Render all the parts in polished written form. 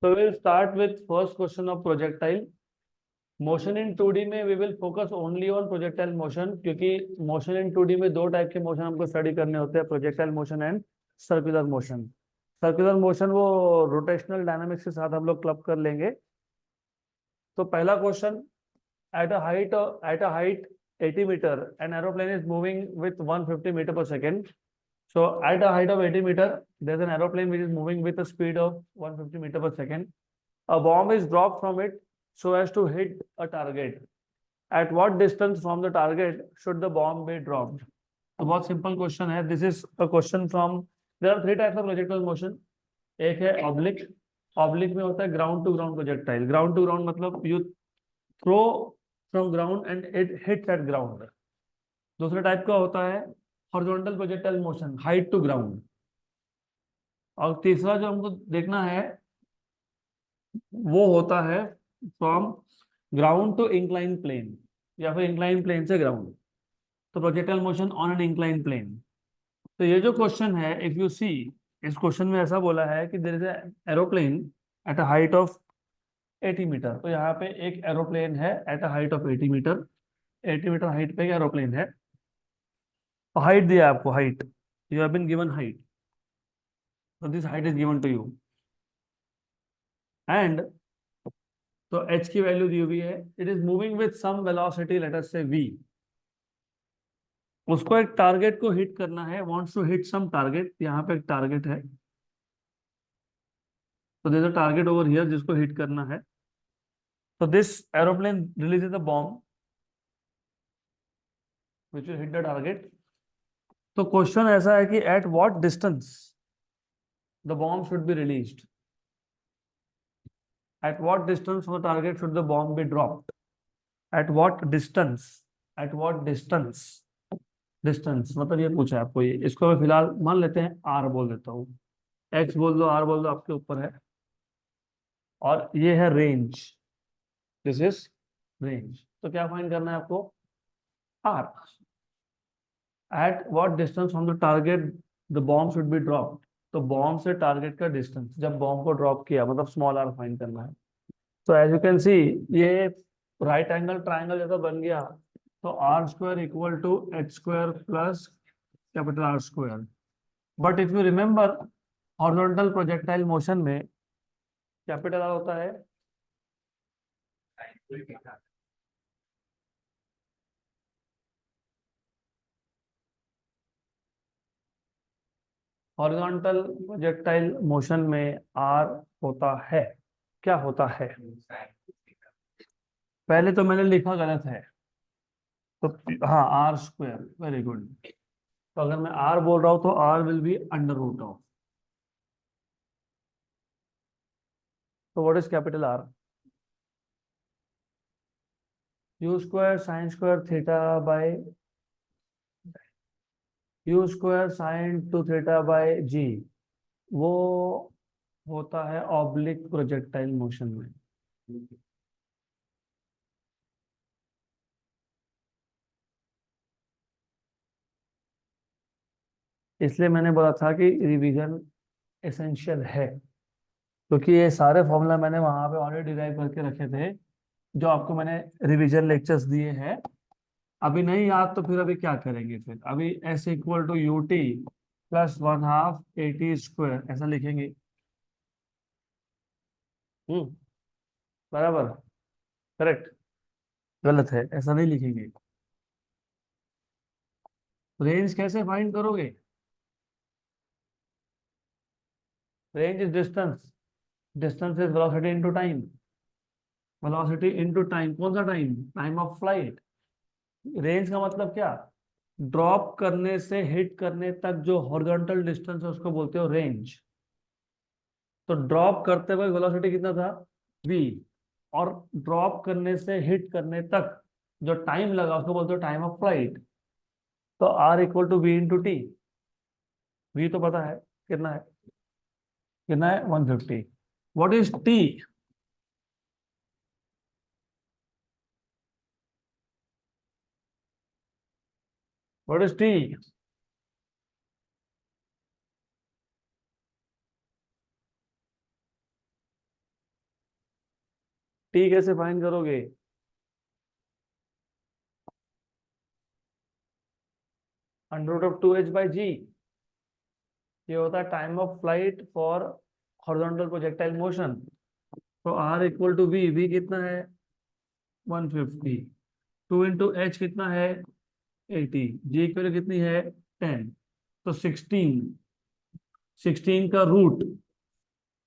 So we'll start with first question of projectile. Motion in 2D में we will focus only on projectile motion, क्योंकि motion in 2D में दो type के motion हमको study करने होते हैं, projectile motion and circular motion. Circular motion वो रोटेशनल डायनामिक्स के साथ हम लोग क्लब कर लेंगे। तो पहला question, at a height 80 metre an aeroplane is moving with 150 metre per second. So at a height of 80 meter, there's an aeroplane which is moving with a speed of 150 meter per second. A bomb is dropped from it so as to hit a target. At what distance from the target should the bomb be dropped? तो बहुत simple question है। This is a question from, there are three types of projectile motion. एक है oblique. Oblique में होता है ground to ground projectile. Ground to ground मतलब you throw from ground and it hits at ground. दूसरे type का होता है horizontal projectile motion, height to ground. और तीसरा जो हमको देखना है वो होता है from ground to incline plane, या फिर इंक्लाइन प्लेन से ग्राउंड। तो projectile motion on an incline plane. तो ये जो क्वेश्चन है, इफ यू सी, इस क्वेश्चन में ऐसा बोला है कि there is aeroplane at a height of 80 metre. तो यहाँ पे एक एरोप्लेन है at a height of 80 metre. 80 metre height पे एक एरोप्लेन है। हाइट दिया आपको, height, you have been given height. So this height is given to you and तो h की वैल्यू दी हुई है। It is moving with some velocity, let us say v। उसको एक टारगेट को हिट करना है, wants to hit some target. यहाँ पे एक टारगेट है, तो there is a target over here जिसको हिट करना है। तो this aeroplane releases a bomb which will hit the target. तो क्वेश्चन ऐसा है कि at what distance the bomb should be released. Eight what distance from the target should the bomb be dropped. Eight what distance, eight what distance, distance मतलब ये पूछा है आपको। ये इसको मैं फिलहाल मान लेते हैं आर बोल देता हूँ। एक्स बोल दो, आर बोल दो, आपके ऊपर है। और ये है रेंज, दिस इज रेंज। तो क्या फाइंड करना है आपको? R. At what distance from the target the bomb should be dropped. तो बॉम्ब से टारगेट का डिस्टेंस, जब बॉम्ब को ड्रॉप किया, मतलब स्मॉल आर फाइंड करना है। तो एज यू कैन सी, ये राइट एंगल ट्राइंगल जैसा बन गया। तो R square equal to H square plus capital R square. But if you remember, horizontal projectile motion में कैपिटल आर होता है हॉरिजॉन्टल प्रोजेक्टाइल मोशन में आर होता है, क्या होता है? पहले तो मैंने लिखा गलत है, तो हाँ, आर स्क्वायर, वेरी गुड। तो अगर मैं आर बोल रहा हूं तो R will be under root of, तो what is capital R? U square sine square theta by, u square sine two theta by g. वो होता है ऑब्लिक प्रोजेक्टाइल मोशन में। इसलिए मैंने बोला था कि रिवीजन एसेंशियल है, क्योंकि ये सारे फॉर्मूला मैंने वहां पे ऑलरेडी डिराइव करके रखे थे, जो आपको मैंने रिवीजन लेक्चर्स दिए हैं। अभी नहीं याद तो फिर अभी क्या करेंगे? फिर अभी S equal to U T plus 1/2 AT square ऐसा लिखेंगे। हम्म, बराबर, करेक्ट? गलत है, ऐसा नहीं लिखेंगे। रेंज कैसे फाइंड करोगे? Range is distance, distance is velocity into time. Velocity into time, कौन सा time? Time of flight. Range का मतलब क्या? ड्रॉप करने से हिट करने तक जो हॉरिजॉन्टल डिस्टेंस है उसको बोलते हो रेंज। तो ड्रॉप करते वक्त वेलोसिटी कितना था? v। और ड्रॉप करने से हिट करने तक जो टाइम लगा उसको बोलते हो टाइम ऑफ फ्लाइट। तो r equal to v into t. v तो पता है कितना है, कितना है? 150। What is t? What is t? T कैसे फाइंड करोगे? अंडर रूट ऑफ 2h/g, ये होता है time of flight for horizontal projectile motion. तो R equal to v, v कितना है 150, 2 इंटू एच कितना है 80, जी इक्वल कितनी है 10, तो 16 का रूट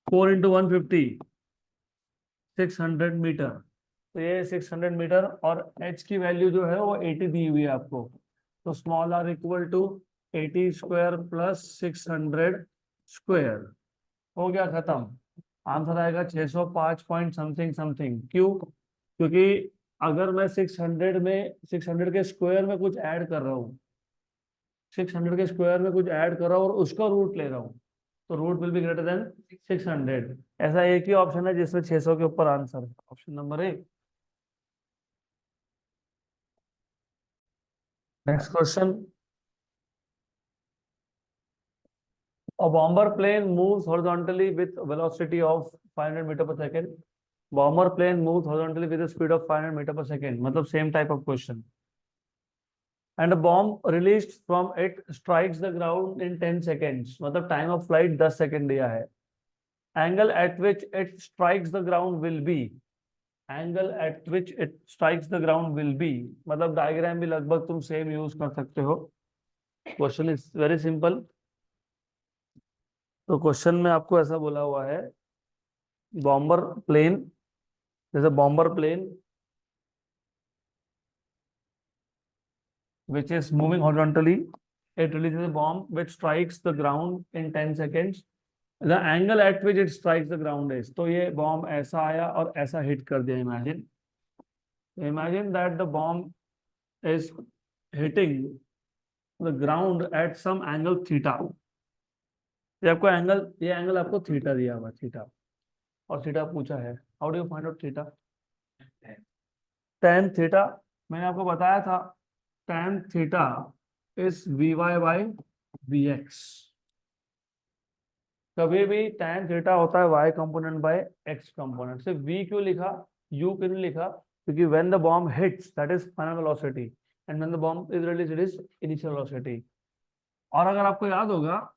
4 इंटू 150, 600 मीटर। तो ये 600 मीटर, और h की वैल्यू जो है वो 80 दी हुई है आपको। तो small R equal to 80 square plus 600 square. हो गया खत्म। आंसर आएगा 605 पॉइंट समथिंग समथिंग। क्यों? क्योंकि अगर मैं 600 के स्क्वायर में कुछ ऐड कर रहा हूँ, 600 के स्क्वायर में कुछ ऐड कर रहा हूँ और उसका रूट ले रहा हूँ, तो root will be greater than 600। ऐसा एक ही ऑप्शन है जिसमें 600 के ऊपर आंसर है, option number A. Next question. A bomber plane moves horizontally with velocity of 500 meter per second. Bomber plane moves horizontally with a speed of 500 meter per second. मतलब same type of question. And a bomb released from it strikes the ground in 10 seconds. मतलब time of flight 10 second दिया है. Angle at which it strikes the ground will be. Angle at which it strikes the ground will be. मतलब diagram भी लगभग तुम same use कर सकते हो. Question is very simple. तो क्वेश्चन में आपको ऐसा बोला हुआ है, बॉम्बर प्लेन, जैसे bomber plane which is moving horizontally, it releases a bomb which strikes the ground in 10 seconds. The angle at which it strikes the ground is, तो ये बॉम्ब ऐसा आया और ऐसा हिट कर दिया। imagine that the bomb is hitting the ground at some angle theta। ये angle आपको थीटा दिया हुआ, थीटा, और थीटा पूछा है, how do you find out theta? tan theta, मैंने आपको बताया था tan थीटा इज vy/vx। कभी भी tan थीटा होता है y component by x component. सिर्फ v क्यों लिखा, u क्यों नहीं लिखा? क्योंकि when the bomb hits that is final velocity, and when the bomb is released it is initial velocity. और अगर आपको याद होगा,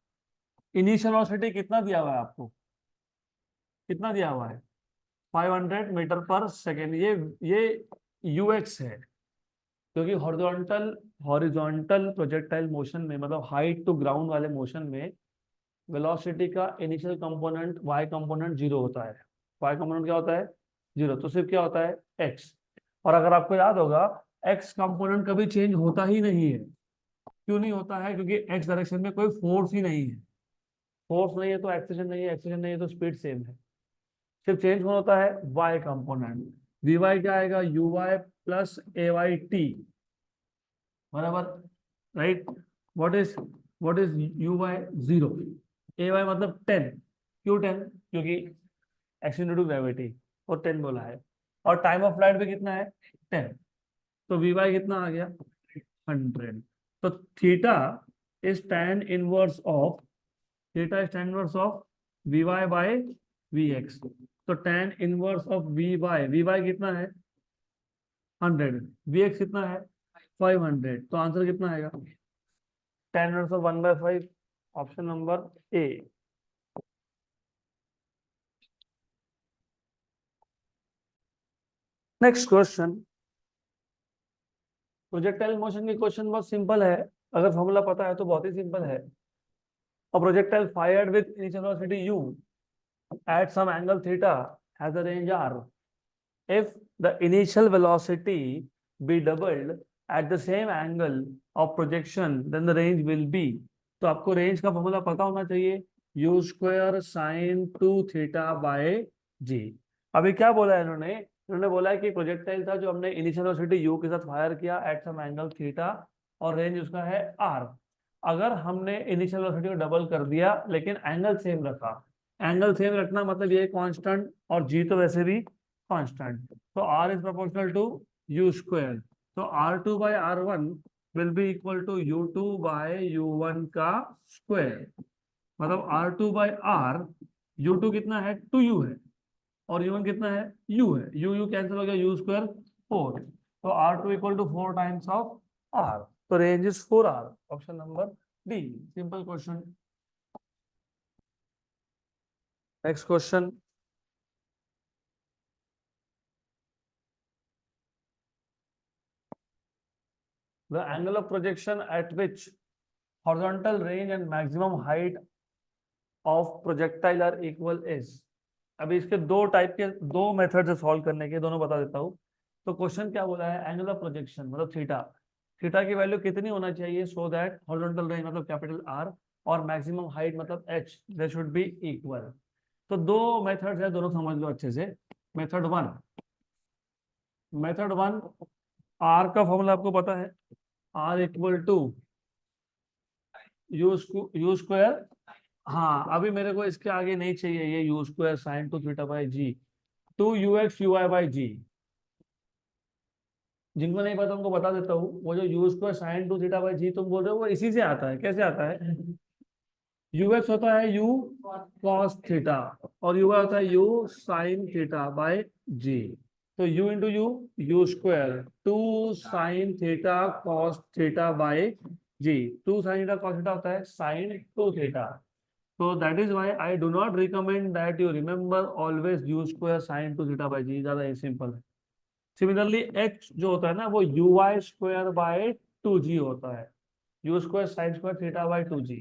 इनिशियल वेलोसिटी कितना दिया हुआ है आपको, कितना दिया हुआ है 500 मीटर पर सेकेंड। ये ux है, क्योंकि हॉरिजॉन्टल हॉरिजॉन्टल प्रोजेक्टाइल मोशन में, मतलब हाइट टू ग्राउंड वाले मोशन में, वेलोसिटी का initial component y component zero होता है। y कंपोनेंट क्या होता है? जीरो। तो सिर्फ क्या होता है x। और अगर आपको याद होगा, x कंपोनेंट कभी चेंज होता ही नहीं है। क्यों नहीं होता है? क्योंकि x डायरेक्शन में कोई फोर्स ही नहीं है। फोर्स नहीं है तो एक्सेलरेशन नहीं है, एक्सेलरेशन नहीं है तो स्पीड सेम है। सिर्फ चेंज कौन होता है? y component. vy क्या आएगा? uy प्लस ayt, बराबर, right. What is uy? Zero. ay मतलब 10। क्यों 10? क्योंकि एक्शन ड्यू टू ग्रेविटी, और 10 बोला है। और टाइम ऑफ फ्लाइट भी कितना है 10। तो vy कितना आ गया 100। तो theta is tan inverse of, theta is tan inverse of vy by vx। तो tan इनवर्स ऑफ vy कितना है 100, vx कितना है 500। तो आंसर कितना आएगा tan inverse of 1/5, option number A. Next question. Projectile motion की क्वेश्चन बहुत सिंपल है, अगर फॉर्मूला पता है तो बहुत ही सिंपल है। A projectile fired with initial velocity u at some angle theta has a range r. If the initial velocity be doubled at the same angle of projection, then the range will be। तो आपको range का formula पता होना चाहिए, u square sine 2 theta by g. अभी क्या बोला है इन्होंने? इन्होंने बोला है कि प्रोजेक्टाइल था जो हमने इनिशियल वेलोसिटी u के साथ फायर किया एट सम एंगल थीटा, और रेंज उसका है r। अगर हमने इनिशियल वेलोसिटी को डबल कर दिया लेकिन एंगल सेम रखा, एंगल सेम रखना मतलब ये कांस्टेंट और जी तो वैसे भी कांस्टेंट, तो r is proportional to u square. तो r2/r1 will be equal to u2/u1 का स्क्वायर। मतलब r2/r, u2 कितना है 2u है, और u1 कितना है, u है, u कैंसिल हो गया, u स्क्वायर 4, तो r2 equal to 4 times of r, तो range is 4r, option number D, simple question. Next question, the angle of projection at which horizontal range and maximum height of projectile are equal is। अभी इसके दो type के, दो method से solve करने के, दोनों बता देता हूँ। तो क्वेश्चन क्या बोला है, एंगल ऑफ प्रोजेक्शन मतलब थीटा, थीटा की वैल्यू कितनी होना चाहिए सो दैट हॉरिजॉन्टल रेंज मतलब कैपिटल आर और मैक्सिमम हाइट मतलब H, they should be equal. तो दो मेथड है, दोनों समझ लो अच्छे से। Method one, method one, R का फॉर्मूला आपको पता है, R equal to you square, हाँ अभी मेरे को इसके आगे नहीं चाहिए ये U square sine two theta by G, two u x you Y by g. जिनको नहीं पता उनको बता देता हूँ, वो जो u square sine two theta by g तुम बोल रहे हो, वो इसी से आता है। कैसे आता है, यू एक्स होता है यू कॉस थीटा और यू वाई होता है U sine theta by G. तो U into U, U square two sine theta cos theta by G, two sine theta cos theta होता है sine two theta. So that is why I do not recommend that you remember always u square sin 2 theta by g, ज्यादा ही simple है। Similarly h जो होता है ना वो u y square by 2g होता है, u square sine square theta bye 2g,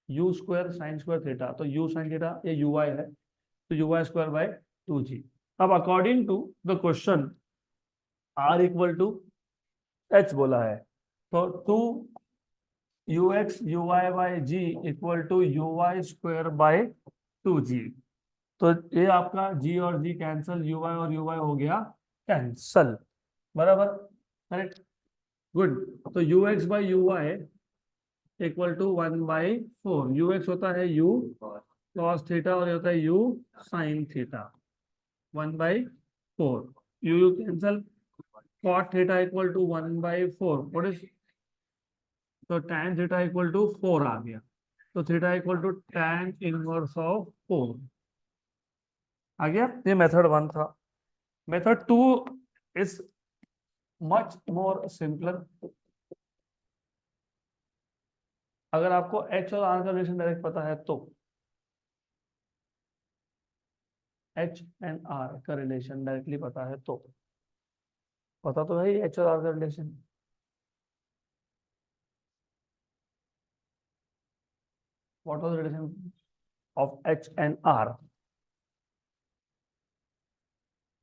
u square sine square theta, तो u साइन थीटा ये u y है, तो u y square by 2g। अब according to the question r equal to h बोला है, तो 2 U x you Y by ji equal to you Y square by 2g। तो ये आपका g और g कैंसल, यू वाई और U Y हो गया कैंसल, बराबर, करेक्ट, गुड। तो U x by you Y equal to 1/4, U X होता है यू कॉस थीटा और ये होता है U sine theta, 1/4, U cancel, cot theta equal to 1/4, what is, तो tan थीटा इक्वल टू 4 आ गया, तो theta equal to tan inverse of 4 आ गया। ये मेथड वन था। Method two is much more simpler. अगर आपको एच और आर का रिलेशन डायरेक्ट पता है तो, एच एंड आर का रिलेशन डायरेक्टली पता है तो, पता तो है एच और आर का relation. What was the relation of H and R,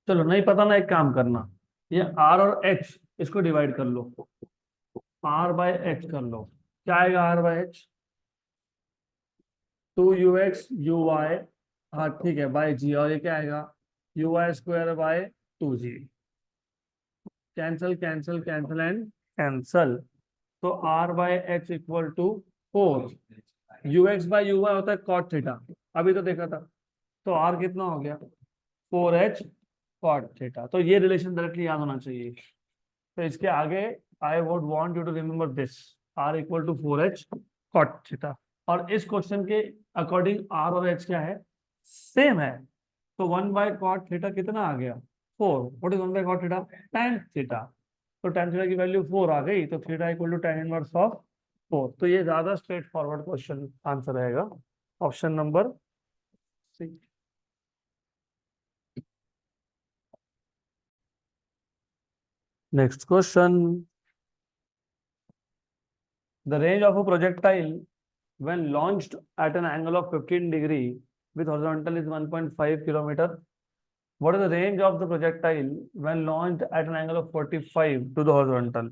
चलो नहीं पता ना, एक काम करना, ये आर और एच इसको डिवाइड कर लो, आर बाय एच कर लो, क्या आएगा R by H, 2ux u y, हाँ ठीक है, बाय जी, और ये क्या आएगा u Y square by 2g, cancel cancel cancel and cancel, तो R by H equal to 4, u x by you Y होता है कॉट थीटा, अभी तो देखा था, तो आर कितना हो गया 4h कॉट थीटा। तो ये रिलेशन डायरेक्टली याद होना चाहिए। तो इसके आगे I would want you to remember this, R equal to 4h cot theta, और इस क्वेश्चन के अकॉर्डिंग आर और एच क्या है, सेम है। तो 1/cot थीटा कितना आ गया 4, what is 1/cot theta, tan theta, तो tan थीटा की वैल्यू 4 आ गई, तो theta equal to tan inverse of 4। तो ये ज्यादा स्ट्रेट फॉरवर्ड क्वेश्चन आंसर रहेगा, option number C. Next question, the range of a projectile when launched at an angle of 15 degree with horizontal is 1.5 kilometer. What is the range of the projectile when launched at an angle of 45 to the horizontal?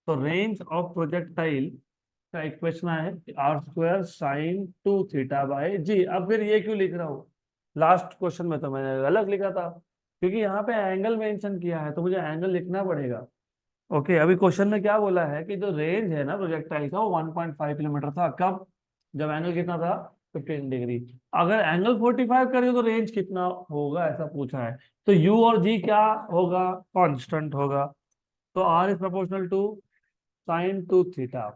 So range of projectile का equation है R square sine 2 theta by g. अब फिर ये क्यों लिख रहा हूँ, last question में तो मैंने अलग लिखा था, क्योंकि यहाँ पे एंगल मेंशन किया है तो मुझे एंगल लिखना पड़ेगा। ओके, अभी क्वेश्चन में क्या बोला है कि जो रेंज है ना प्रोजेक्टाइल का वो 1.5 किलोमीटर था, कब, जब एंगल कितना था 15 डिग्री। अगर एंगल 45 करें तो रेंज कितना होगा ऐसा पूछा है, तो यू और जी क्या होगा, कांस्टेंट होगा, तो R is proportional to sine 2 theta,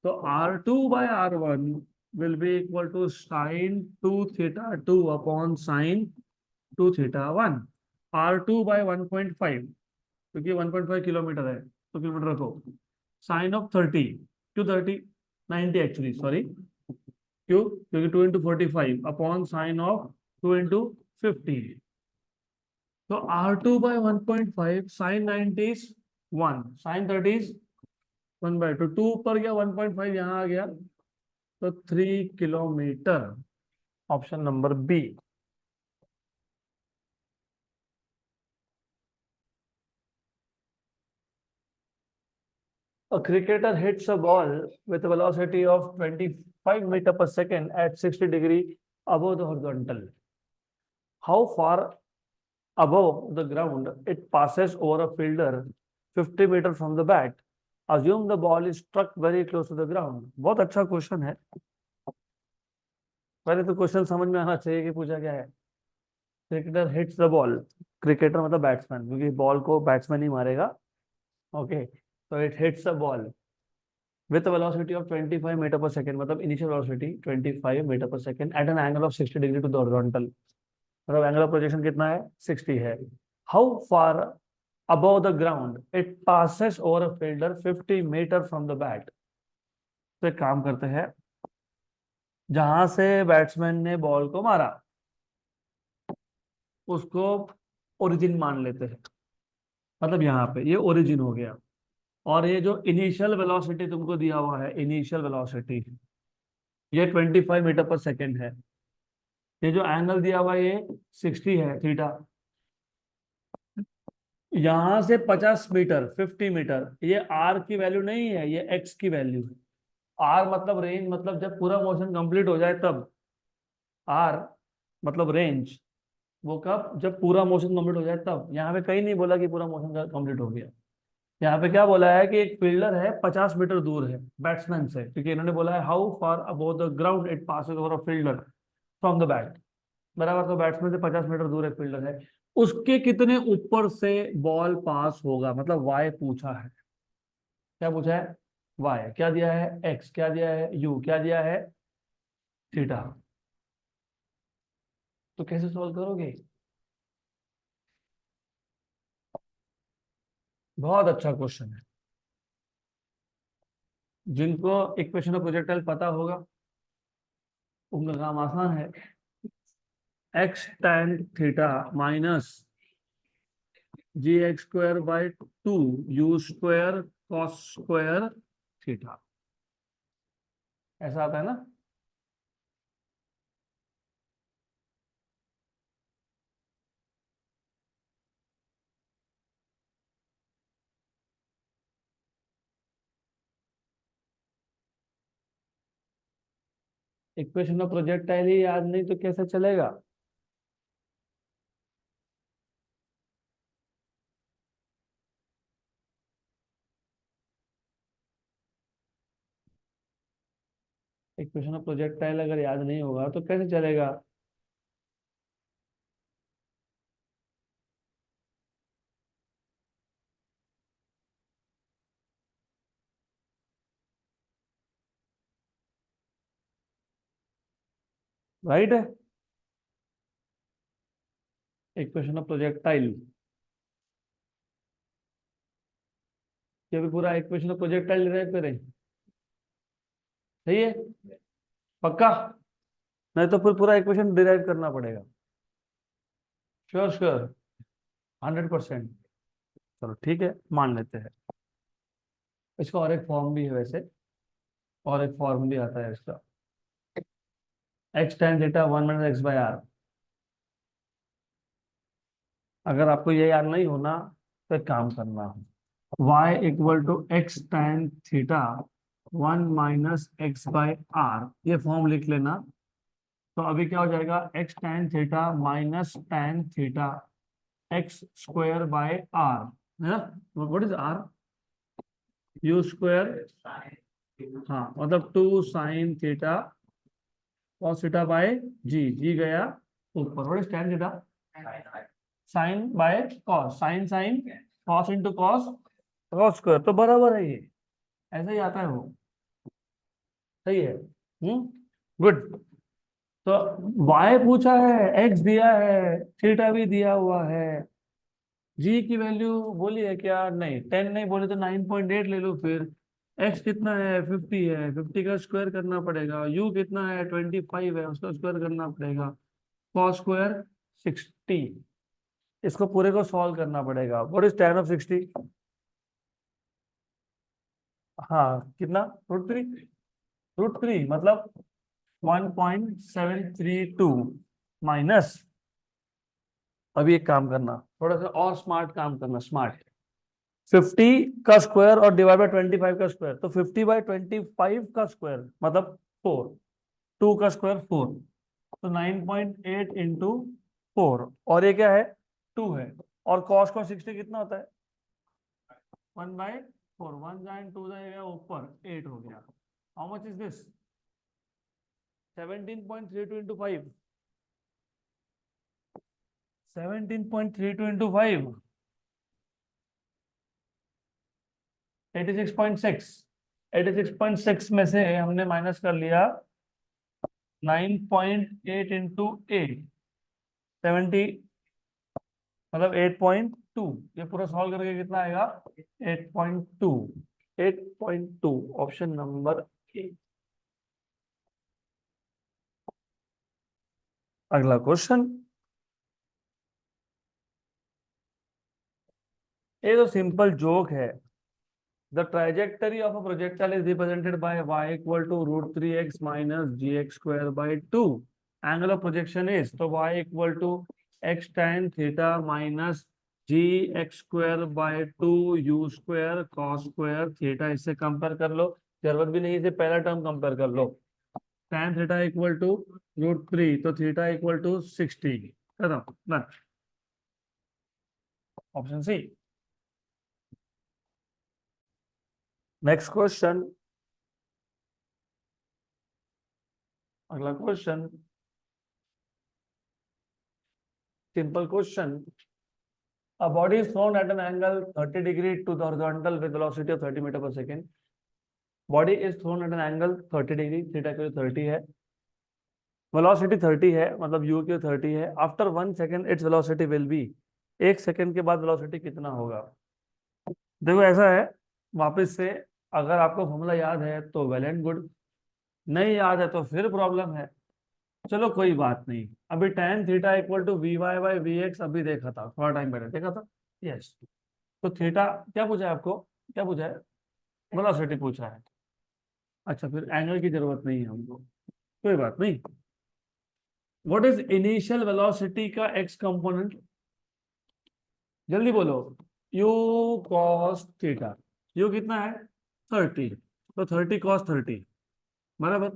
तो R2/R1 will be equal to sine 2 theta 2 upon sine two theta one, R2/1.5, क्योंकि 1.5 किलोमीटर है तो किलोमीटर रखो, साइन ऑफ 30, क्यों 30, 90 एक्चुअली, सॉरी, क्यों, क्योंकि 2 × 45 अपॉन साइन ऑफ 2 × 50। तो R2/1.5, sign 90 is 1, sign 30 is 1/2, 2 ऊपर गया, 1.5 यहाँ आ गया, तो 3 kilometre, option number B. A cricketer hits a ball with a velocity of 25 meter per second at 60 degree above the horizontal. How far above the ground it passes over a fielder 50 meter from the bat? Assume the ball is struck very close to the ground. बहुत अच्छा question है। पहले तो question समझ में आना चाहिए कि पूछा क्या है। Cricketer hits the ball, cricketer मतलब बैट्समैन, क्योंकि बॉल को बैट्समैन ही मारेगा। ओके, तो it hits the ball with a velocity of 25 meter per second, मतलब initial velocity 25 meter per second at an angle of 60 degree to the horizontal, मतलब angle of projection कितना है, 60 है। How far above the ground it passes over a fielder 50 metre from the bat. तो एक काम करते हैं, जहां से बैट्समैन ने बॉल को मारा उसको ओरिजिन मान लेते हैं, मतलब यहाँ पे ये ओरिजिन हो गया, और ये जो इनिशियल वेलोसिटी तुमको दिया हुआ है, इनिशियल वेलोसिटी ये 25 मीटर पर सेकेंड है। ये जो एंगल दिया हुआ है ये 60 है, थीटा। यहां से 50 मीटर, 50 मीटर, ये आर की वैल्यू नहीं है, ये एक्स की वैल्यू है। आर मतलब रेंज, मतलब जब पूरा मोशन कंप्लीट हो जाए तब। आर मतलब रेंज, वो कब, जब पूरा मोशन कंप्लीट हो जाए तब। यहाँ पे कहीं नहीं बोला कि पूरा मोशन कंप्लीट हो गया। यहाँ पे क्या बोला है कि एक फील्डर है 50 मीटर दूर है बैट्समैन से, क्योंकि इन्होंने बोला है how far above the ground it passes over a fielder from the bat, बराबर। तो बैट्समैन से 50 मीटर दूर एक फील्डर है, उसके कितने ऊपर से बॉल पास होगा, मतलब वाई पूछा है। क्या पूछा है, वाई क्या दिया है, एक्स क्या दिया है, यू क्या दिया है, थीटा। तो कैसे सॉल्व करोगे। बहुत अच्छा क्वेश्चन है। जिनको इक्वेशन ऑफ प्रोजेक्टाइल पता होगा उनका काम आसान है। X tan theta minus gx² / 2 u² cos² theta, ऐसा आता है ना। इक्वेशन ऑफ प्रोजेक्टाइल ही याद नहीं तो कैसे चलेगा। इक्वेशन ऑफ प्रोजेक्टाइल अगर याद नहीं होगा तो कैसे चलेगा। राइट है, इक्वेशन ऑफ प्रोजेक्टाइल, ये भी पूरा इक्वेशन ऑफ प्रोजेक्टाइल डिराइव करें। सही है, पक्का, नहीं तो फिर पूरा इक्वेशन डिराइव करना पड़ेगा। Sure sure, 100%। चलो ठीक है, मान लेते हैं। इसका और एक फॉर्म भी है वैसे, और एक फॉर्म भी आता है इसका, एक्स tan थीटा 1 - x/r। अगर आपको ये याद नहीं होना तो एक काम करना, y = x tan theta 1 - x/r, ये फॉर्म लिख लेना। तो अभी क्या हो जाएगा, x tan theta minus tan theta x² / r, है ना। व्हाट इज r, u², हाँ मतलब 2 sin theta cos theta by g गया ऊपर। What is tan theta, sine by cos, sine sine cos into cos, cos square, तो बराबर है ये, ऐसा ही आता है वो। सही है, गुड। तो y पूछा है, x दिया है, थीटा भी दिया हुआ है। जी की वैल्यू बोली है क्या? नहीं। 10 नहीं बोले तो 9.8 ले लो फिर। x कितना है? 50 है, 50 का स्क्वायर करना पड़ेगा। u कितना है? 25 है, उसका स्क्वायर करना पड़ेगा। Cos square 60। इसको पूरे को सॉल्व करना पड़ेगा। What is tan of 60? हाँ कितना? √3। √3 मतलब 1.732 माइनस। अभी एक काम करना, थोड़ा सा और स्मार्ट काम करना, स्मार्ट। 50 का स्क्वायर और डिवाइड बाय 25 का स्क्वायर, तो 50/25 का स्क्वायर मतलब 4। 2 का स्क्वायर 4, तो 9.8 इंटू 4। और ये क्या है? 2 है। और कॉस का 60 कितना होता है? 1/4। 1 जाए 2 जाएगा ऊपर, 8 हो गया। How much is this? 17.32 into 5। 17.32 into 5, 86.6। 86.6 में से हमने माइनस कर लिया 9.8 इंटू 8, 70, मतलब 8.2। ये पूरा सॉल्व करके कितना आएगा? 8.2। 8.2 ऑप्शन नंबर ए। अगला क्वेश्चन। ये तो सिंपल जोक है। The trajectory of a projectile is represented by y equal to √3x minus gx square by 2. Angle of projection is, तो y equal to x tan theta minus gx square by 2 u square cos square theta। इससे compare कर लो, जरूरत भी नहीं, इसे पहला term compare कर लो। tan theta इक्वल टू √3, तो थीटा इक्वल टू 60। खत्म। Option C. Next question. अगला क्वेश्चन, simple question. A body is thrown at an angle 30 degree to the horizontal with velocity of 30 meter per second. Body is thrown at an angle 30 degree, theta की 30 है, velocity 30 है, मतलब u की 30 है। After 1 second its velocity will be, 1 second के बाद velocity कितना होगा? देखो ऐसा है, वापस से, अगर आपको फॉर्मूला याद है तो वेल एंड गुड, नहीं याद है तो फिर प्रॉब्लम है। चलो कोई बात नहीं। अभी tan theta equal to vy/vx अभी देखा था, थोड़ा टाइम पहले देखा था। यस। तो थीटा क्या पूछा है आपको? क्या पूछा है? वेलोसिटी पूछा है। अच्छा, फिर एंगल की जरूरत नहीं है हमको, कोई बात नहीं। व्हाट इज इनिशियल वेलोसिटी का एक्स कंपोनेंट? जल्दी बोलो। You cos theta. यू कितना है? 30, तो 30 cos 30, बराबर?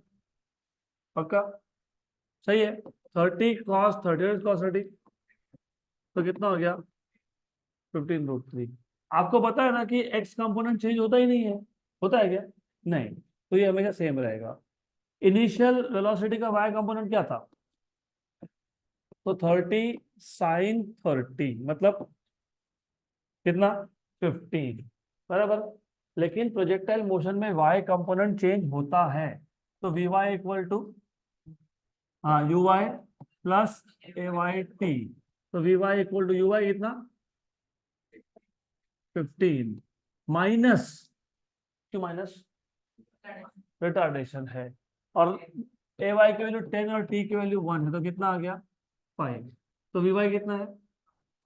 पक्का? सही है। 30 cos 30 तो कितना हो गया? 15√3। आपको पता है ना कि एक्स कंपोनेंट चेंज होता ही नहीं है, होता है क्या? नहीं, तो ये हमेशा सेम रहेगा। इनिशियल वेलोसिटी का वाई कंपोनेंट क्या था? तो 30 sin 30 मतलब कितना? 15, बराबर? लेकिन प्रोजेक्टाइल मोशन में वाई कंपोनेंट चेंज होता है, तो वी वाई इक्वल टू, हाँ, यू वाई प्लस ए वाई टी। तो v y equal to you y कितना? 15 माइनस, क्यों माइनस? रिटार्डेशन है। और ए वाई की वैल्यू 10 और टी की वैल्यू 1 है, तो कितना आ गया? 5। तो वी वाई कितना है?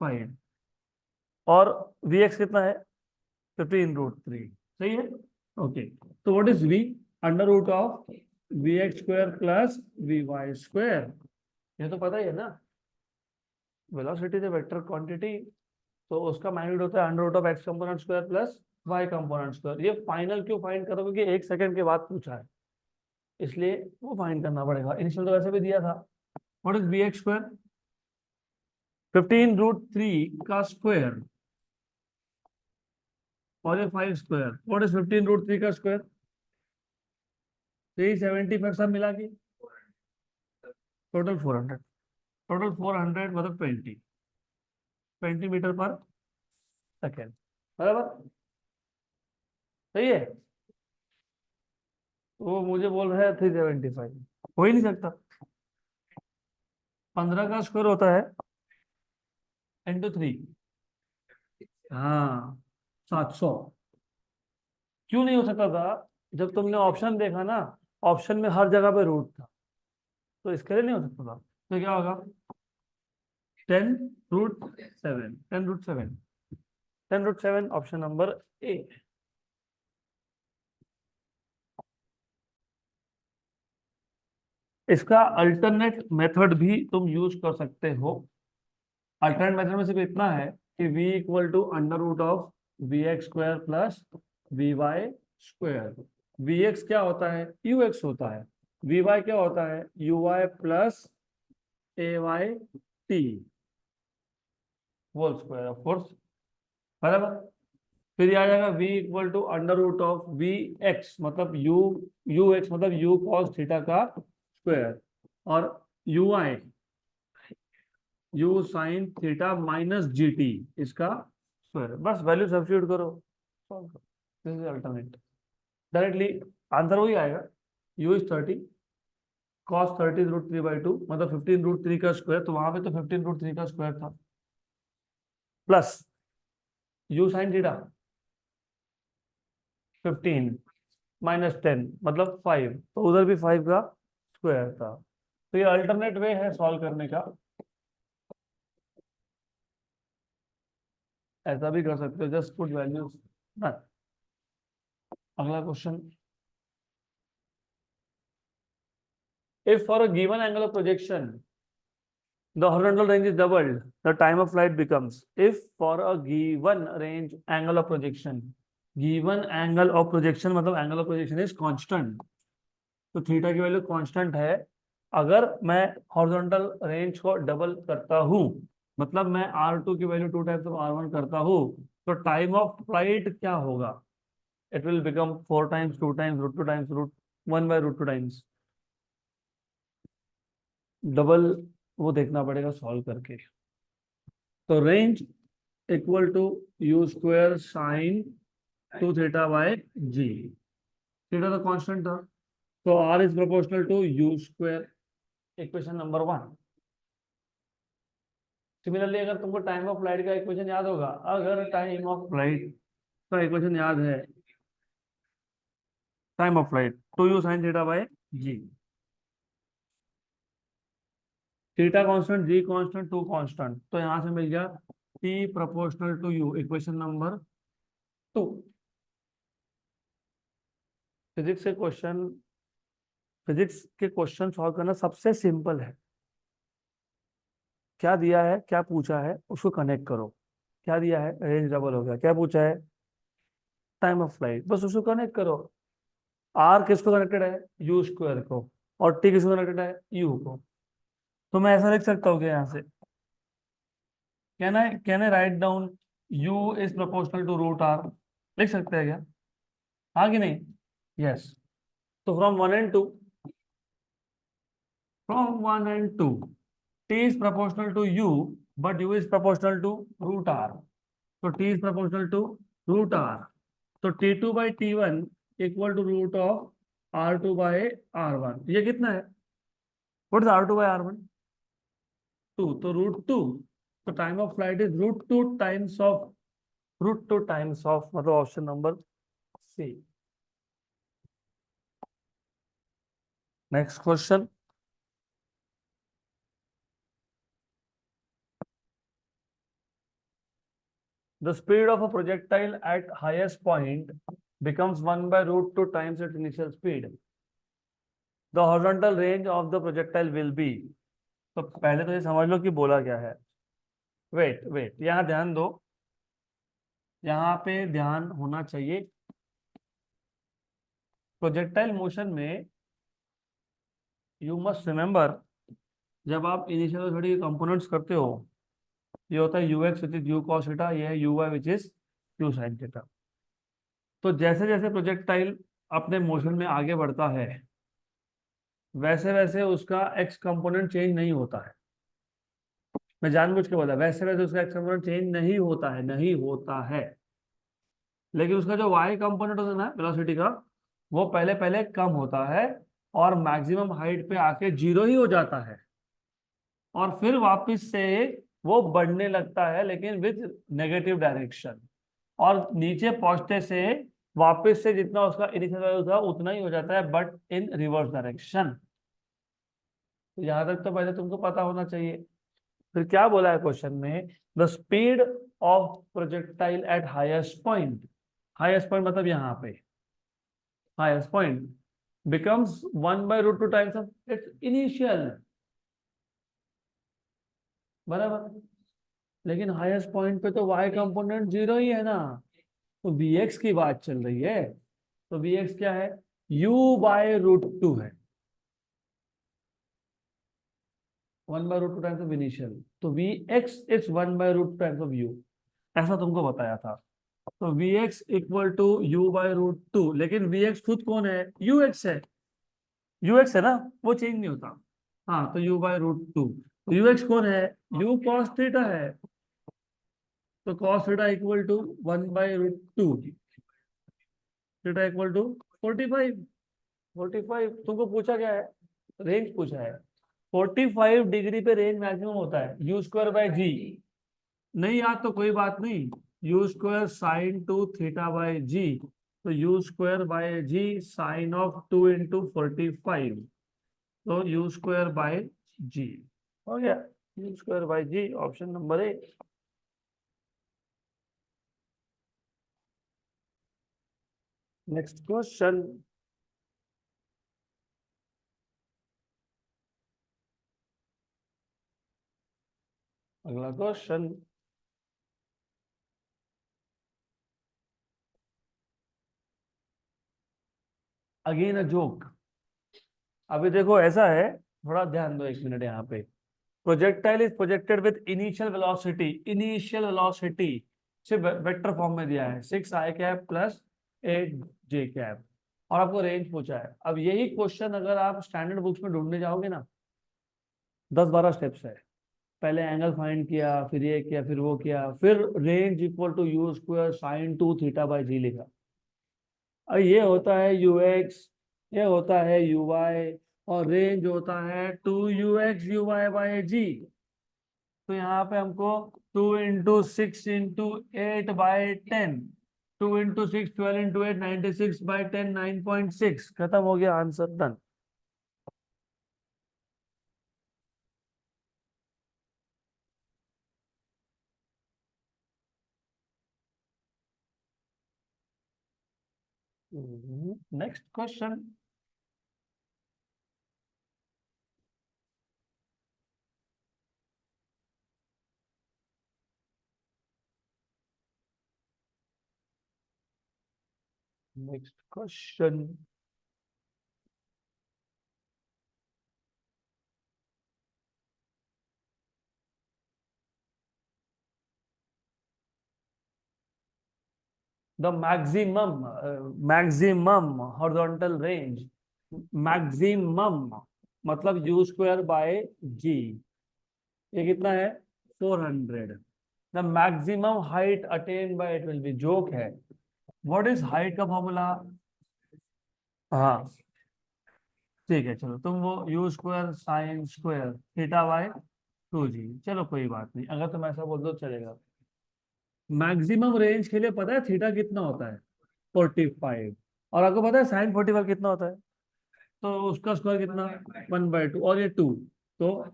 5। और वी एक्स कितना है? 15√3। सही है। ओके। तो what is v? √Of vx² plus vy²। ये तो पता ही है ना, वेलोसिटी से वेक्टर क्वांटिटी, तो उसका मैग्नीट्यूड होता है √of x component square plus y component square. ये फाइनल क्यों फाइंड करोगे कि 1 सेकंड के बाद पूछा है, इसलिए वो फाइंड करना पड़ेगा। इनिशियल तो वैसे भी दिया था। What is vx²? 15√3 का स्क्वायर और ये 5 स्क्वायर। व्हाट इज 15√3 का स्क्वायर? 375 सब मिला के टोटल 400। टोटल 400 मतलब 20 मीटर पर सेकेंड, बराबर? सही है। वो मुझे बोल रहा है 375, हो ही नहीं सकता। 15 का स्क्वायर होता है इंटू 3। हाँ, 700। क्यों नहीं हो सकता था? जब तुमने ऑप्शन देखा ना, ऑप्शन में हर जगह पे रूट था, तो इसके लिए नहीं हो सकता था। तो क्या होगा? 10√7, 10√7, 10√7, ऑप्शन नंबर ए। इसका अल्टरनेट मेथड भी तुम यूज कर सकते हो। अल्टरनेट मेथड में सिर्फ इतना है कि v equal to under root of V X square plus V Y square. V X क्या होता है? यू एक्स होता है। वी वाई क्या होता है? U Y plus A Y T whole square, of course, बराबर। फिर ये आ जाएगा v equal to under root of V X, मतलब यू एक्स मतलब यू कॉस थीटा का स्क्वायर, और U I U sine theta minus ji T, इसका स्क्वायर। बस वैल्यू सब्स्टिट्यूट करो, सॉल्व करो। This is alternate. Directly answer वही आएगा। यू इज 30, कॉस 30√3/2, मतलब 15√3 का स्क्वायर, तो वहां पे तो 15√3 का स्क्वायर था, plus you sine theta 15 minus 10 मतलब 5, तो उधर भी 5 का स्क्वायर था। तो ये अल्टरनेट वे है सॉल्व करने का। ऐसा भी कर सकते हो, जस्ट पुट वैल्यूज। अगला question. If for a given angle of projection, the horizontal range is doubled, the time of flight becomes. If for a given range angle of projection, given angle of projection मतलब angle of projection is constant, तो theta की value constant है। अगर मैं horizontal range को double करता हूँ, मतलब मैं R2 की वैल्यू 2 टाइम्स ऑफ R1 करता हूँ, तो टाइम ऑफ फ्लाइट क्या होगा? It will become 4 times 2 times √2 times √1/√2 times. Double वो देखना पड़ेगा सॉल्व करके। तो range equal to you square sine 2 theta by G. Theta तो कांस्टेंट था, तो R is proportional to you square, equation number 1। Similarly अगर तुमको टाइम ऑफ फ्लाइट का इक्वेशन याद होगा, अगर टाइम ऑफ फ्लाइट का इक्वेशन याद है, time of flight 2u sine theta by G. Theta constant, G constant, 2 constant, तो यहां से मिल गया t proportional to u, equation number 2। Physics के क्वेश्चन, फिजिक्स के क्वेश्चन सॉल्व करना सबसे सिंपल है। क्या दिया है, क्या पूछा है, उसको कनेक्ट करो। क्या दिया है? रेंज डबल हो गया। क्या पूछा है? टाइम ऑफ फ्लाइट, बस उसको कनेक्ट करो। आर किसको कनेक्टेड है? यू स्क्वायर को। और टी किसको कनेक्टेड है? यू को। तो मैं ऐसा लिख सकता हूँ कि यहाँ से can I write down U is proportional to root R? लिख सकते हैं क्या? हाँ कि नहीं? यस। तो from 1 and 2 t is proportional to u, but u is proportional to root r, तो t is proportional to root r, तो t2 by t1 equal to root of r2 by r1। ये कितना है? What is r2 by r1? 2, तो √2। तो time of flight is √2 times of मतलब option number C. Next question. The speed of a projectile at highest point becomes 1 by √2 times its initial speed. The horizontal range of the projectile will be। तो पहले तो ये समझ लो कि बोला क्या है। वेट वेट, यहाँ ध्यान दो, यहाँ पे ध्यान होना चाहिए। प्रोजेक्टाइल मोशन में यू मस्ट रिमेंबर, जब आप इनिशियल थोड़ी कंपोनेंट्स करते हो, ये होता है U X which is U cos theta, ये है U Y which is U sine theta. तो जैसे जैसे प्रोजेक्टाइल अपने मोशन में आगे बढ़ता है, वैसे वैसे उसका एक्स कंपोनेंट चेंज नहीं होता है। मैं जानबूझ के बोला, वैसे वैसे उसका एक्स कंपोनेंट चेंज नहीं होता है, नहीं होता है। लेकिन उसका जो वाई कंपोनेंट होता है ना वेलोसिटी का, वो पहले पहले कम होता है और मैक्सिमम हाइट पे आके जीरो ही हो जाता है। और फिर वापस से वो बढ़ने लगता है लेकिन विद नेगेटिव डायरेक्शन, और नीचे पहुंचते से वापस से जितना उसका इनिशियल वैल्यू था उतना ही हो जाता है बट इन रिवर्स डायरेक्शन। तो यहां तक तो पहले तुमको पता होना चाहिए। फिर क्या बोला है क्वेश्चन में, the speed of projectile eight highest point, highest point मतलब यहाँ पे highest point becomes 1/√2 times of its initial, बराबर। लेकिन हाईएस्ट पॉइंट पे तो y कंपोनेंट 0 ही है ना, तो vx की बात चल रही है। तो vx क्या है, u/√2 है, 1/√2 टाइम्स ऑफ इनिशियल, तो vx is 1/√2 times of u, ऐसा तुमको बताया था। तो vx इक्वल टू u/√2, लेकिन vx खुद कौन है, ux है, ux है ना, वो चेंज नहीं होता। हाँ तो u/√2, ux कौन है, u cos थीटा है, तो cos theta equal to 1/√2, theta equal to 45। 45 तुमको पूछा क्या है, रेंज पूछा है। 45 डिग्री पे रेंज मैक्सिमम होता है, u²/g। नहीं याद तो कोई बात नहीं, u²sin 2 θ/g, तो u²/g साइन ऑफ 2 × 45, तो u²/g हो गया, u²/g ऑप्शन नंबर ए। नेक्स्ट क्वेश्चन, अगला क्वेश्चन, अगेन अ जोक। अभी देखो ऐसा है, थोड़ा ध्यान दो एक मिनट यहाँ पे। Projectile is projected with initial velocity, initial velocity सिर्फ वेक्टर फॉर्म में दिया है 6i cap plus 8j cap, और आपको रेंज पूछा है। अब यही क्वेश्चन अगर आप स्टैंडर्ड बुक्स में ढूंढने जाओगे ना, 10-12 स्टेप्स है। पहले एंगल फाइंड किया, फिर ये किया, फिर वो किया, फिर range equal to u²sin 2 θ/g लिखा। और ये होता है ux, ये होता है uy, और रेंज होता है 2ux uy/g। तो यहाँ पे हमको 2 × 6 × 8/10, 2 × 6 12 × 8 96/10 9.6, खत्म हो गया, answer done. Next question, next question, the maximum horizontal range, maximum मतलब u²/g, ये कितना है 400। The maximum height attain bye it will be, joke है। व्हाट इज हाइट का फॉर्मूला, हाँ ठीक है, चलो तुम वो u²sin²θ/2g, चलो कोई बात नहीं, अगर तुम ऐसा बोल दो चलेगा। मैक्सिमम रेंज के लिए पता है थीटा कितना होता है, 45, और आपको पता है साइन 45 कितना होता है, तो उसका स्क्वायर कितना, 1/2, और ये 2, तो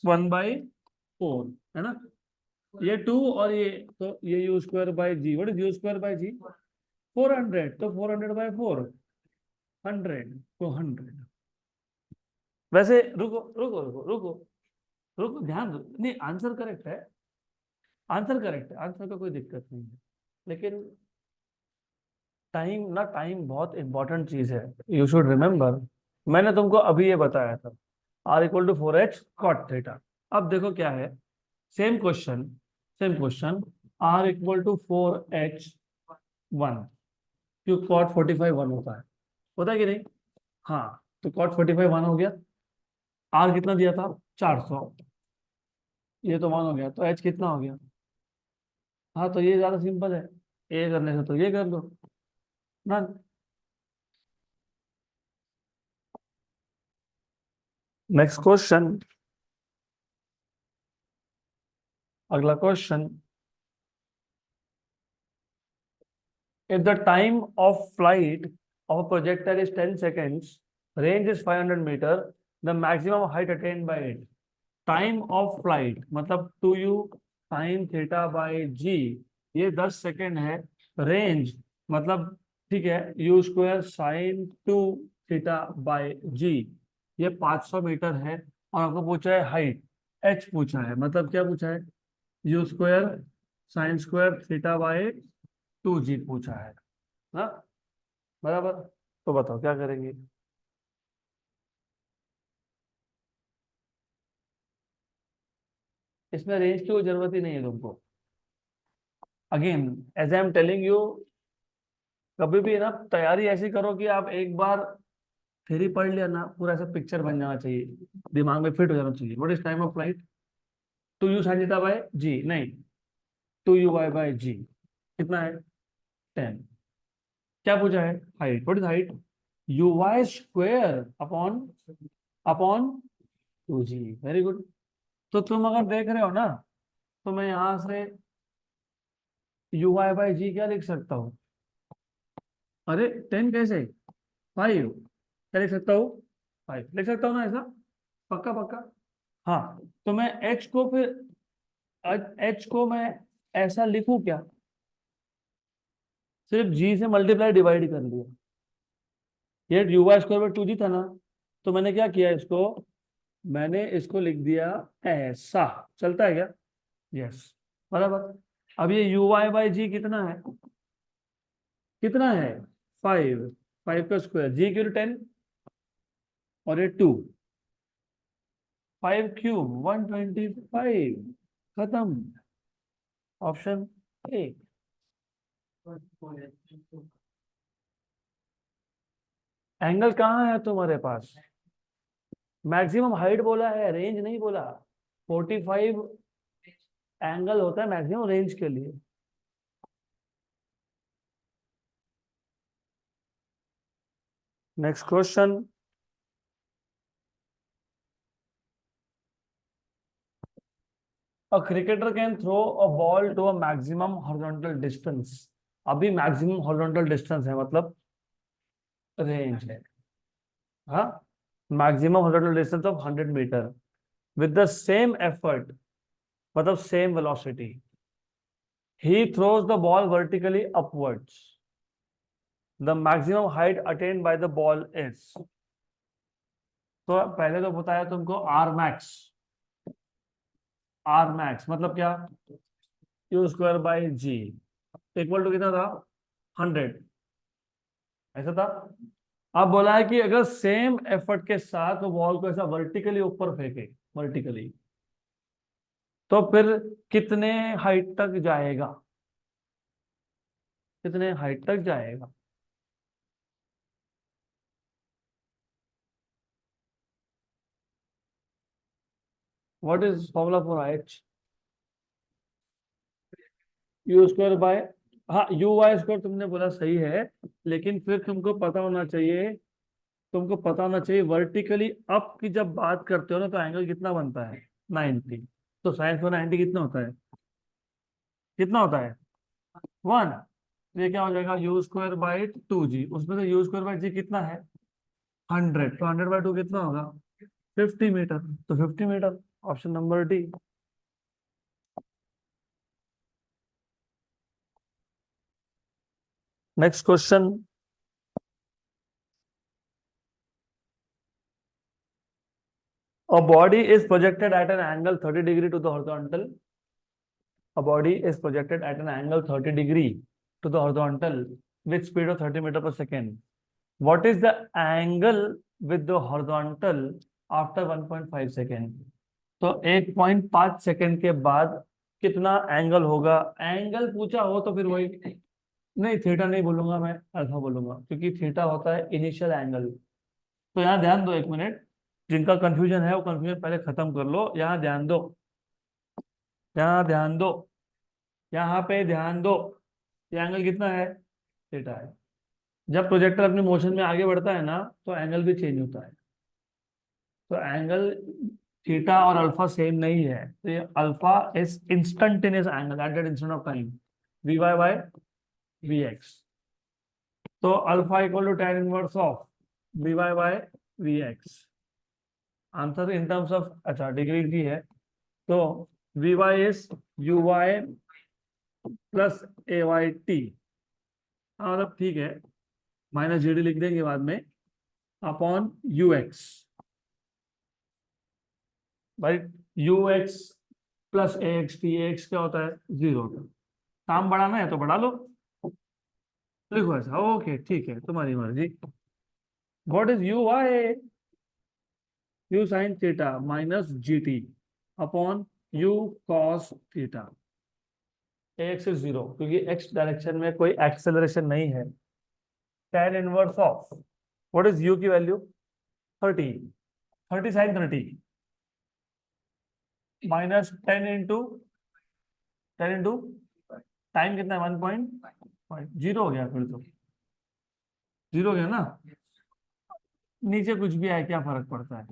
1/4 है ना, ये 2 और ये, तो ये u²/g, व्हाट इज u²/g, 400, तो 400/4, 100, तो 100। वैसे रुको रुको रुको रुको रुको, ध्यान दो, नहीं आंसर करेक्ट है, आंसर करेक्ट है, आंसर का कोई दिक्कत नहीं है, लेकिन टाइम ना, टाइम बहुत इंपॉर्टेंट चीज है, यू शुड रिमेम्बर। मैंने तुमको अभी ये बताया था, r = 4h cot θ। अब देखो क्या है, same question, same question, r = 4h1, क्यों cot 45 1 होता है कि नहीं, हाँ, तो cot 45 1 हो गया, r कितना दिया था 400, ये तो 1 हो गया, तो h कितना हो गया, हाँ तो ये ज्यादा सिंपल है, ए करने से तो ये कर लो ना। नेक्स्ट क्वेश्चन, अगला question, if the time of flight of a projectile is 10 seconds, range is 500 meter, the maximum height attained by it. Time of flight मतलब 2u sin theta by g, ये 10 सेकेंड है. Range मतलब ठीक है, u square sine 2 theta by g, ये 500 metre है. और आपको पूछा है हाइट, h पूछा है, मतलब क्या पूछा है, u square sine square theta bye 2g पूछा है ना, बराबर. तो बताओ क्या करेंगे. इसमें रेंज की कोई जरूरत ही नहीं है तुमको. Again as I am telling you, कभी भी ना तैयारी ऐसी करो कि आप एक बार थ्योरी पढ़ लिया ना, पूरा ऐसा पिक्चर बन जाना चाहिए, दिमाग में फिट हो जाना चाहिए. What is time of flight, 2u sin theta by g, नहीं 2u बाय जी, कितना है 10. क्या पूछा है, height. What is height, u Y square upon upon 2g. Very good. तो तुम अगर देख रहे हो ना, तो मैं यहां से यू वाई बाई जी क्या लिख सकता हूँ, अरे 10 कैसे, 5 क्या लिख सकता हूँ, 5 लिख सकता हूँ ना ऐसा, पक्का पक्का. हाँ, तो मैं h को फिर h को मैं ऐसा लिखूं क्या, सिर्फ g से मल्टीप्लाई डिवाइड कर लिया. ये you Y square by 2g था ना, तो मैंने क्या किया इसको, मैंने इसको लिख दिया ऐसा. चलता है क्या, यस, बराबर. अब ये यू वाई बाई जी कितना है, कितना है 5, 5 का स्क्वायर, जी क्यूब 10 और ये 2, 5 क्यूब 125, खत्म. Option A. एंगल कहाँ है तुम्हारे पास, मैक्सिमम हाइट बोला है, रेंज नहीं बोला. 45 एंगल होता है मैक्सिमम रेंज के लिए. Next question, a cricketer can throw a ball to a maximum horizontal distance. अभी मैक्सिमम हॉरिजॉन्टल डिस्टेंस है मतलब रेंज है. हाँ, maximum horizontal distance of 100 metre with the same effort, मतलब same velocity. He throws the ball vertically upwards. The maximum height attained by the ball is. तो पहले तो बताया तुमको आर मैक्स. आर मैक्स मतलब क्या, u square by ji equal to कितना था 100, ऐसा था. अब बोला है कि अगर सेम एफर्ट के साथ वो बॉल को ऐसा वर्टिकली ऊपर फेंके, वर्टिकली, तो फिर कितने हाइट तक जाएगा, कितने हाइट तक जाएगा. What is formula for H, you square by, हाँ यू वाई स्क्वायर तुमने बोला सही है, लेकिन फिर तुमको पता होना चाहिए, तुमको पता होना चाहिए वर्टिकली अप की जब बात करते हो ना, तो एंगल कितना बनता है 90. तो साइंस में 90 कितना होता है, कितना होता है 1. ये क्या हो जाएगा, यू स्क्वायर बाई 2g, उसमें से यू स्क्वायर बाई जी कितना है 100, तो 100/2 कितना होगा 50 मीटर. तो 50 metre, option number D. Next question, a body is projected at an angle 30 degree to the horizontal. A body is projected at an angle 30 degree to the horizontal with speed of 30 meter per second. What is the angle with the horizontal after 1.5 second? तो 1.5 second के बाद कितना angle होगा. Angle पूछा हो तो फिर वही, नहीं थीटा नहीं बोलूंगा मैं, अल्फा बोलूंगा, क्योंकि थीटा होता है इनिशियल एंगल. तो यहाँ ध्यान दो एक मिनट, जिनका कंफ्यूजन है वो कंफ्यूजन पहले खत्म कर लो. यहाँ ध्यान दो, यहाँ ध्यान दो, यहाँ पे ध्यान दो. ये एंगल कितना है, थीटा है. जब प्रोजेक्टर अपनी मोशन में आगे बढ़ता है ना, तो एंगल भी चेंज होता है. तो एंगल थीटा और अल्फा सेम नहीं है, तो ये alpha is instantaneous angle at that instant of time, v y by v x. तो alpha equal to tan inverse of v y by v x. Answer in terms of, अच्छा degree दी है, तो v y is u Y plus A Y t. हाँ मतलब ठीक है, minus G D लिख देंगे बाद में, अपॉन यू एक्स। भाई you x plus A x T, A x क्या होता है 0। काम बढ़ाना है तो बढ़ा लो, लिखो ऐसा, ओके ठीक है तुम्हारी मर्जी। What is u y, u sine theta minus ji t upon u cos theta. X is 0 क्योंकि एक्स डायरेक्शन में कोई एक्सेलरेशन नहीं है। tan inverse of, what is u की value 30, 30 sine 30 minus 10 into time कितना है 1.5, 0 हो गया फिर तो, 0 हो गया ना। नीचे कुछ भी आए क्या फर्क पड़ता है,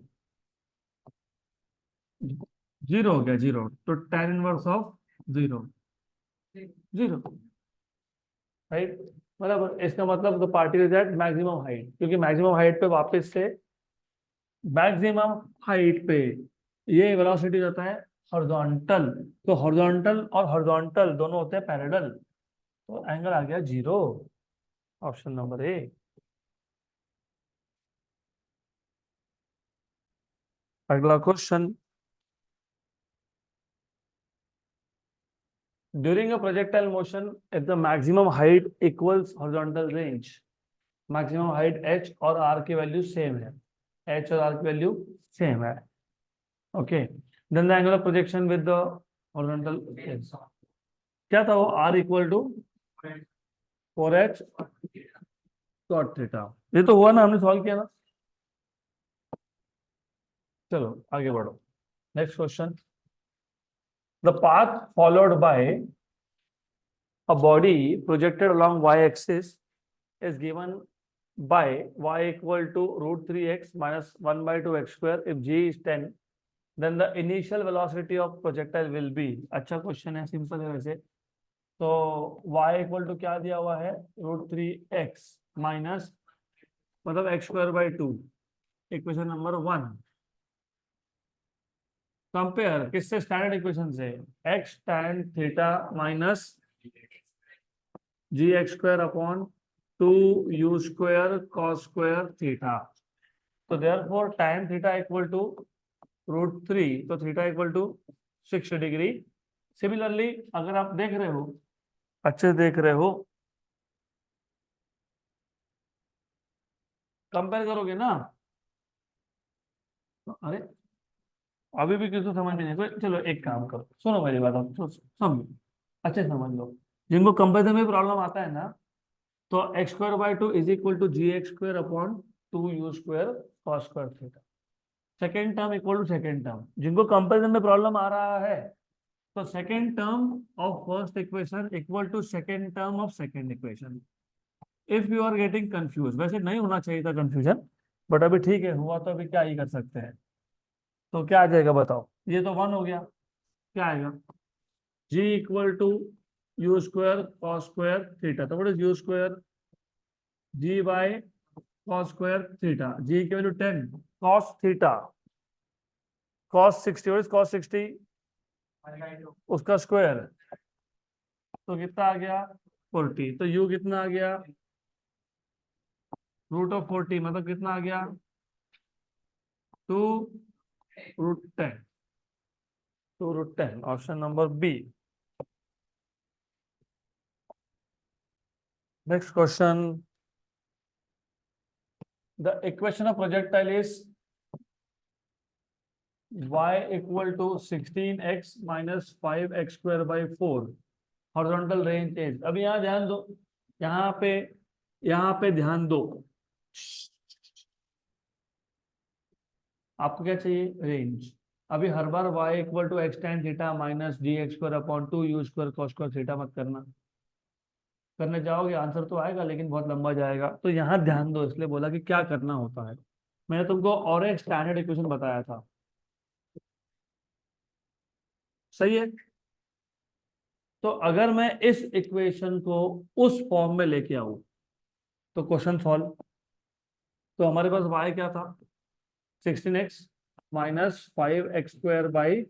0 हो गया 0, तो tan इनवर्स ऑफ 0, 0, राइट। मतलब इसका मतलब the particle is at maximum height, क्योंकि मैक्सिमम हाइट पे वापस से, मैक्सिमम हाइट पे ये वेलोसिटी होता है हॉरिजॉन्टल, तो हॉरिजॉन्टल और हॉरिजॉन्टल दोनों होते हैं पैरेलल, तो एंगल आ गया 0, ऑप्शन नंबर ए। अगला question, during a projectile motion at the maximum height equals horizontal range, maximum height h और r की वैल्यू सेम है, h और r की वैल्यू सेम है, okay. Then the angle of projection with the horizontal range क्या था, वो r equal to 4h cot theta. ये तो हुआ ना, हमने सॉल्व किया ना। चलो आगे बढ़ो, next question, the path followed by a body projected along y-axis is given by y equal to root 3x minus 1 by 2x square if g is 10, then the initial velocity of projectile will be। अच्छा question है, simple है वैसे तो। y equal to क्या दिया हुआ है, √3x minus मतलब x square by 2, equation number 1। Compare किससे, स्टैंडर्ड इक्वेशन से, x tan theta minus g x square upon 2u square cos square theta. तो therefore tan theta equal to √3, तो theta equal to 60 degree. Similarly अगर आप देख रहे हो, अच्छे देख रहे हो, कंपेयर करोगे ना, तो अरे अभी भी किसी को समझ में नहीं, कोई चलो एक काम करो, सुनो मेरी बात, आप समझो, अच्छे समझ लो। जिनको कंपेरिजन में प्रॉब्लम आता है ना, तो x square by 2 is equal to g x square upon 2u square cos square theta. Second term equal to second term, जिनको कंपेरिजन में प्रॉब्लम आ रहा है, तो second term of first equation equal to second term of second equation. If you are getting confuse, वैसे नहीं होना चाहिए था कंफ्यूजन, बट अभी ठीक है, हुआ तो अभी क्या ही कर सकते हैं। तो क्या आ जाएगा बताओ, ये तो 1 हो गया, क्या आएगा, g equal to you square cos square theta. तो what is u square, g by cos square theta, g की value 10, cos theta cos 60, what is cos 60, उसका स्क्वायर, तो कितना आ गया 40, तो यू कितना आ गया √40, मतलब कितना आ गया 2 √10, 2 √10, option number B. Next question, the equation of projectile is y equal to 16x minus 5x square by 4, horizontal range is. अभी यहाँ ध्यान दो, यहाँ पे यहाँ पे ध्यान दो, आपको क्या चाहिए, रेंज। अभी हर बार y equal to x tan theta minus g x square upon 2u square cos square theta मत करना, करने जाओगे आंसर तो आएगा लेकिन बहुत लंबा जाएगा, तो यहाँ ध्यान दो, इसलिए बोला कि क्या करना होता है। मैंने तुमको और एक स्टैंडर्ड इक्वेशन बताया था, सही है। तो अगर मैं इस इक्वेशन को उस फॉर्म में लेके आऊं तो क्वेश्चन सॉल्व। तो हमारे पास y क्या था, 16x माइनस 5x² बाई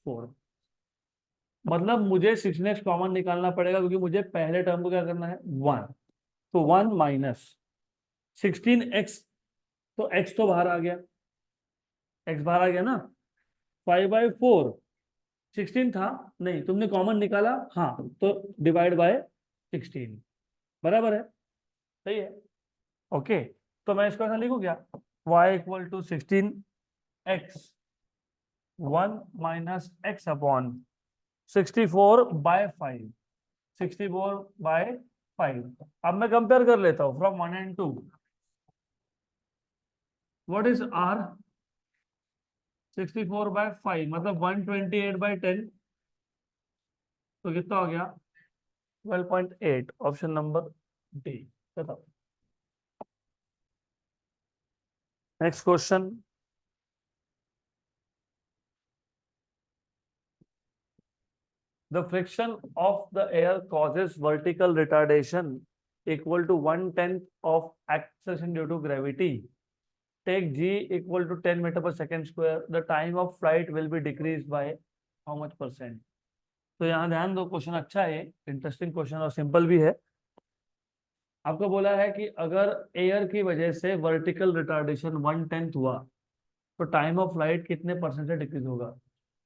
4। मतलब मुझे 16x कॉमन निकालना पड़ेगा क्योंकि मुझे पहले टर्म को क्या करना है, 1। तो 1 माइनस 16x, तो x तो बाहर आ गया, x बाहर आ गया ना, 5/4, 16 था, नहीं तुमने कॉमन निकाला, हाँ, तो डिवाइड बाय 16, बराबर है, सही है। ओके, तो मैं इसको ऐसा लिखूं क्या, y equal to 16x 1 minus x upon 64/5, 64/5। अब मैं कंपेयर कर लेता हूं from 1 and 2। What is r, 64/5 मतलब 128/10, तो कितना हो गया, 12.8। Option number D. बताओ, next question. The friction of the air causes vertical retardation equal to 1/10 of acceleration due to gravity. Take g equal to 10 meter per second square. The time of flight will be decreased by how much percent? तो यहाँ ध्यान दो, question अच्छा है, interesting question और simple भी है। आपको बोला है कि अगर एयर की वजह से वर्टिकल रिटार्डेशन 1/10 हुआ तो टाइम ऑफ फ्लाइट कितने परसेंट से डिक्रीज होगा।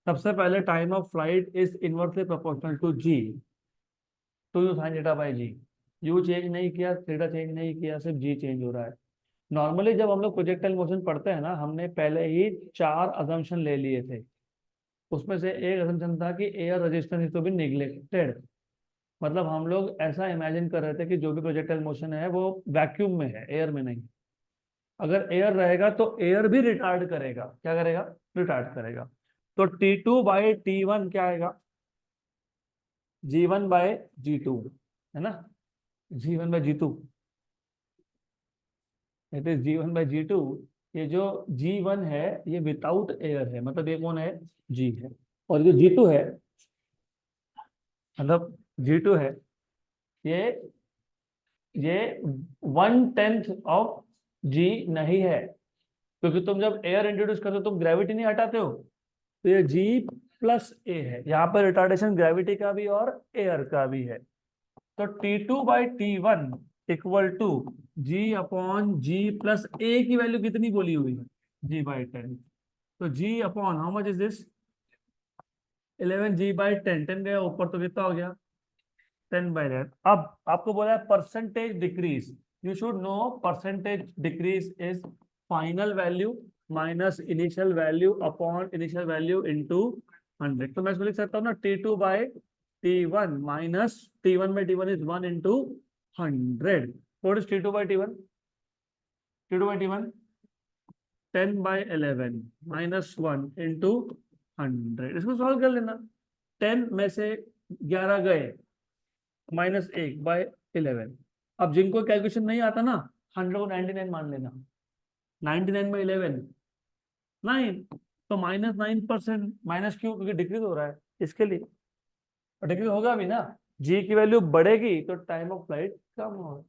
सबसे पहले time of flight is inversely proportional to g, two u sine theta by g. U change नहीं किया, थीटा चेंज नहीं किया, सिर्फ जी चेंज हो रहा है। नॉर्मली जब हम लोग प्रोजेक्टाइल मोशन पढ़ते हैं ना, हमने पहले ही 4 अजम्पशन ले लिए थे। उसमें से एक अजम्पशन था कि air resistance is to be neglected. मतलब हम लोग ऐसा इमेजिन कर रहे थे कि जो भी प्रोजेक्टाइल मोशन है वो वैक्यूम में है, एयर में नहीं। अगर एयर रहेगा तो एयर भी रिटार्ड करेगा, क्या करेगा, रिटार्ड करेगा। तो T2/T1 क्या आएगा, G1/G2, है ना, G1/G2, इट इज G1/G2। ये जो G1 है ये विदाउट एयर है, मतलब ये कौन है, G है। और जो G2 है, मतलब G2 है, ये ये 1/10 ऑफ G नहीं है, क्योंकि तुम जब एयर इंट्रोड्यूस करते हो तुम ग्रेविटी नहीं हटाते हो। तो ये G+A है, यहाँ पर रिटार्डेशन ग्रेविटी का भी और एयर का भी है। तो T2/T1 इक्वल टू G/G+A की वैल्यू कितनी बोली हुई है, G/10। तो G upon how much is this, 11 G/10, 10 गया ऊपर तो कितना हो गया, 10/10। अब आपको बोला है percentage decrease, you should know percentage decrease is final value minus initial value upon initial value into 100। तो मैं इसको लिख सकता हूँ ना, T2/T1 minus T1/T1 is 1 into 100। What is T2/T1, T2/T1 10/11 minus 1 into 100। इसको सॉल्व कर लेना। 10 में से 11 गए, -1/11। अब जिनको कैलकुलेशन नहीं आता ना, 100 को 99 मान लेना, 99/11 9। तो -9%, माइनस क्यों, क्योंकि डिक्रीज हो रहा है इसके लिए, और डिक्रीज होगा भी ना, जी की वैल्यू बढ़ेगी तो टाइम ऑफ फ्लाइट कम होगा।